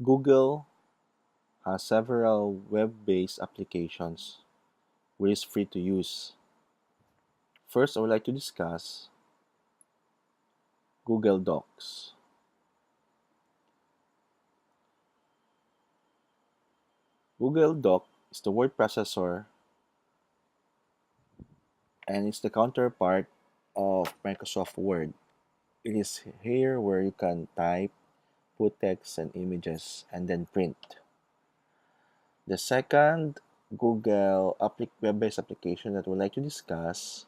Google has several web-based applications which is free to use. First, I would like to discuss Google Docs. Google Doc is the word processor and it's the counterpart of Microsoft Word. It is here where you can type, put text and images, and then print. The second Google web-based application that we'd like to discuss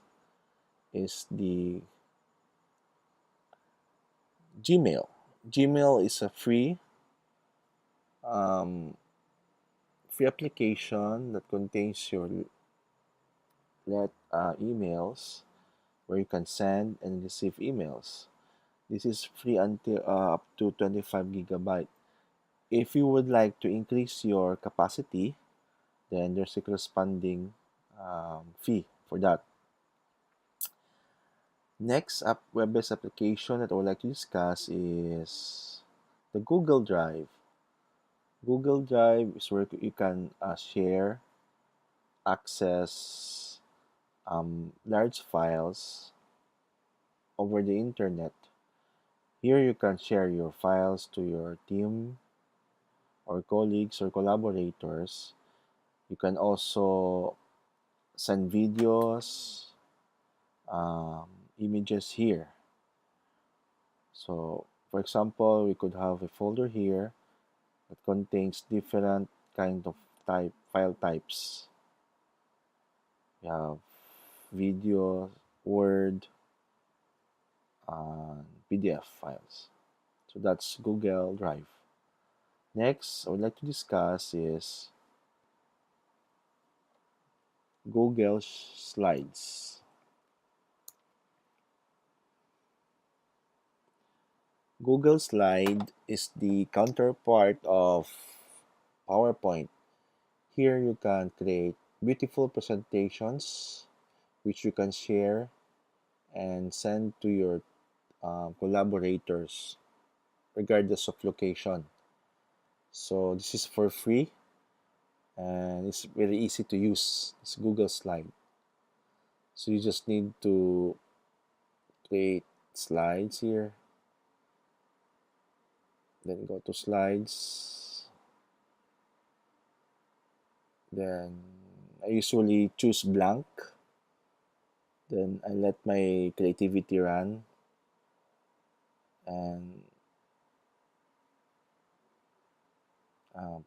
is the Gmail. Gmail is a um, free application that contains your emails where you can send and receive emails. This is free until up to 25 gigabyte. If you would like to increase your capacity, then there's a corresponding fee for that. Next up web-based application that I would like to discuss is the Google Drive. Google Drive is where you can share, access large files over the internet. Here you can share your files to your team or colleagues or collaborators. You can also send videos, um, images here. So, for example, we could have a folder here that contains different kind of file types. We have video, Word, and PDF files. So that's Google Drive. Next, I would like to discuss is Google Slides. Google Slide is the counterpart of PowerPoint. Here you can create beautiful presentations which you can share and send to your collaborators regardless of location. So this is for free and it's very easy to use. It's Google Slide. So you just need to create slides here, then go to slides, then I usually choose blank, then I let my creativity run and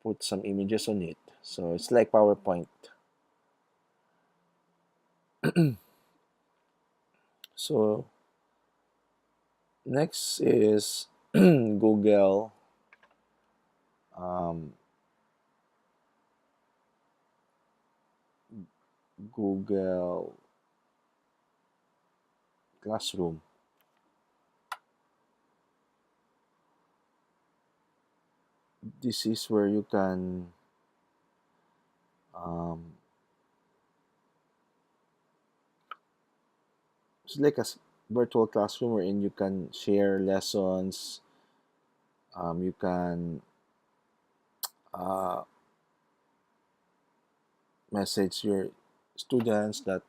put some images on it. So it's like PowerPoint. So next is um, Google Classroom. This is where you can um, it's like a virtual classroom wherein you can share lessons. You can uh, message your students that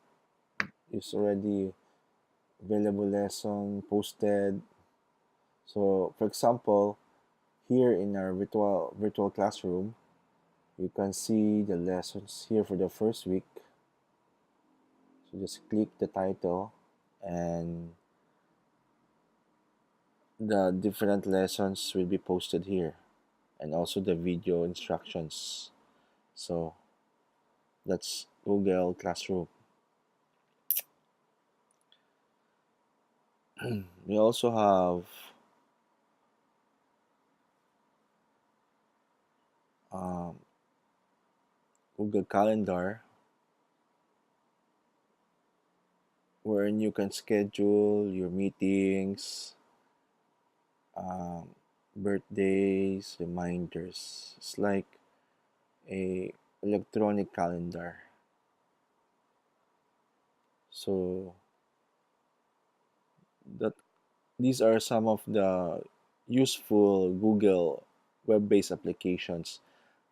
is already available lesson posted. So, for example, here in our virtual classroom, you can see the lessons here for the first week. So just click the title and the different lessons will be posted here and also the video instructions. So that's Google Classroom. We also have um, Google Calendar, wherein you can schedule your meetings, um, birthdays, reminders. It's like a electronic calendar. So that these are some of the useful Google web-based applications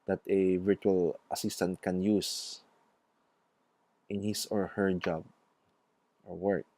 that a virtual assistant can use in his or her job or work.